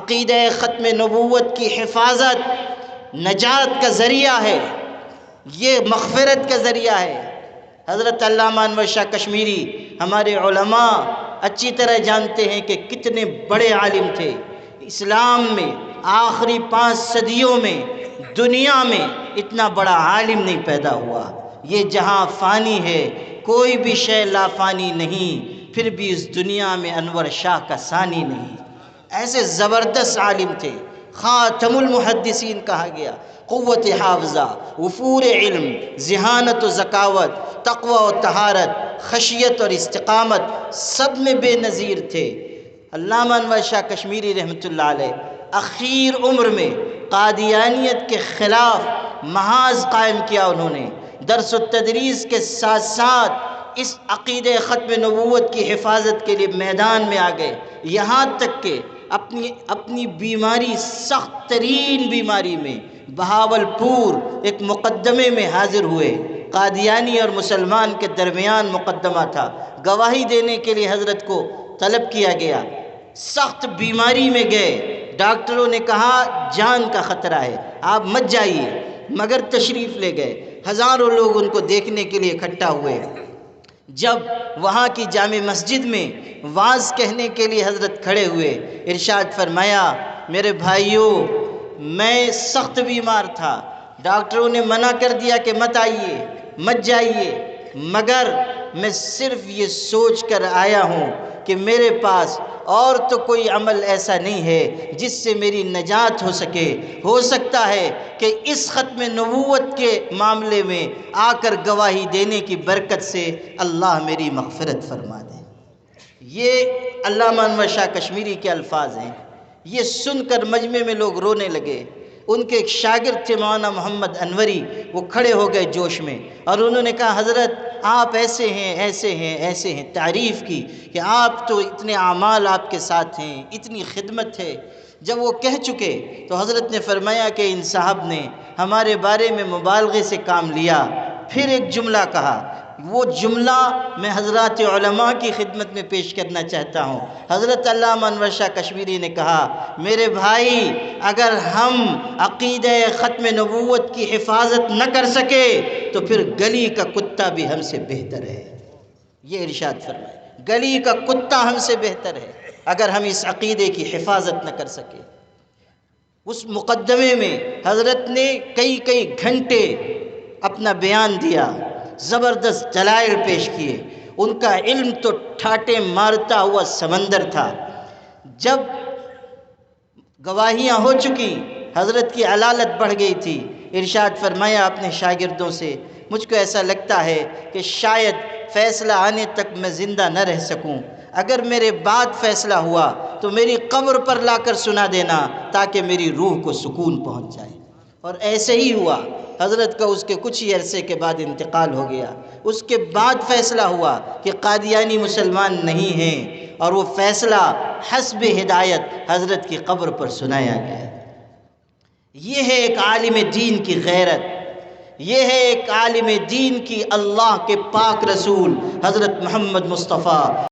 عقیدہ ختم نبوت کی حفاظت نجات کا ذریعہ ہے، یہ مغفرت کا ذریعہ ہے۔ حضرت علامہ انور شاہ کشمیری ہمارے علماء اچھی طرح جانتے ہیں کہ کتنے بڑے عالم تھے۔ اسلام میں آخری 5 صدیوں میں دنیا میں اتنا بڑا عالم نہیں پیدا ہوا۔ یہ جہاں فانی ہے، کوئی بھی شے لا فانی نہیں، پھر بھی اس دنیا میں انور شاہ کا ثانی نہیں۔ ایسے زبردست عالم تھے، خاتم المحدثین کہا گیا، قوت حافظہ، وفور علم، ذہانت و ذکاوت، تقوی و طہارت، خشیت اور استقامت، سب میں بے نظیر تھے۔ علامہ انور شاہ کشمیری رحمۃ اللہ علیہ اخیر عمر میں قادیانیت کے خلاف محاذ قائم کیا۔ انہوں نے درس و تدریس کے ساتھ ساتھ اس عقیدہ ختم نبوت کی حفاظت کے لیے میدان میں آ گئے، یہاں تک کہ اپنی بیماری، سخت ترین بیماری میں بہاولپور ایک مقدمے میں حاضر ہوئے۔ قادیانی اور مسلمان کے درمیان مقدمہ تھا، گواہی دینے کے لیے حضرت کو طلب کیا گیا۔ سخت بیماری میں گئے، ڈاکٹروں نے کہا جان کا خطرہ ہے، آپ مت جائیے، مگر تشریف لے گئے۔ ہزاروں لوگ ان کو دیکھنے کے لیے اکٹھا ہوئے۔ جب وہاں کی جامع مسجد میں واعظ کہنے کے لیے حضرت کھڑے ہوئے، ارشاد فرمایا، میرے بھائیوں، میں سخت بیمار تھا، ڈاکٹروں نے منع کر دیا کہ مت آئیے، مت جائیے، مگر میں صرف یہ سوچ کر آیا ہوں کہ میرے پاس اور تو کوئی عمل ایسا نہیں ہے جس سے میری نجات ہو سکے۔ ہو سکتا ہے کہ اس ختم نبوت کے معاملے میں آ کر گواہی دینے کی برکت سے اللہ میری مغفرت فرما دے۔ یہ علامہ انور شاہ کشمیری کے الفاظ ہیں۔ یہ سن کر مجمع میں لوگ رونے لگے۔ ان کے ایک شاگرد تھے مولانا محمد انوری، وہ کھڑے ہو گئے جوش میں، اور انہوں نے کہا، حضرت آپ ایسے ہیں، ایسے ہیں، ایسے ہیں، تعریف کی کہ آپ تو اتنے اعمال آپ کے ساتھ ہیں، اتنی خدمت ہے۔ جب وہ کہہ چکے تو حضرت نے فرمایا کہ ان صاحب نے ہمارے بارے میں مبالغے سے کام لیا۔ پھر ایک جملہ کہا، وہ جملہ میں حضرات علماء کی خدمت میں پیش کرنا چاہتا ہوں۔ حضرت علامہ انور شاہ کشمیری نے کہا، میرے بھائی، اگر ہم عقیدہ ختم نبوت کی حفاظت نہ کر سکے تو پھر گلی کا کتا بھی ہم سے بہتر ہے۔ یہ ارشاد فرمائے، گلی کا کتا ہم سے بہتر ہے اگر ہم اس عقیدے کی حفاظت نہ کر سکے۔ اس مقدمے میں حضرت نے کئی گھنٹے اپنا بیان دیا، زبردست دلائل پیش کیے۔ ان کا علم تو ٹھاٹے مارتا ہوا سمندر تھا۔ جب گواہیاں ہو چکی، حضرت کی علالت بڑھ گئی تھی، ارشاد فرمایا اپنے شاگردوں سے، مجھ کو ایسا لگتا ہے کہ شاید فیصلہ آنے تک میں زندہ نہ رہ سکوں، اگر میرے بعد فیصلہ ہوا تو میری قبر پر لا کر سنا دینا تاکہ میری روح کو سکون پہنچ جائے۔ اور ایسے ہی ہوا۔ حضرت کا اس کے کچھ ہی عرصے کے بعد انتقال ہو گیا۔ اس کے بعد فیصلہ ہوا کہ قادیانی مسلمان نہیں ہیں، اور وہ فیصلہ حسب ہدایت حضرت کی قبر پر سنایا گیا۔ یہ ہے ایک عالم دین کی غیرت، یہ ہے ایک عالم دین کی اللہ کے پاک رسول حضرت محمد مصطفیٰ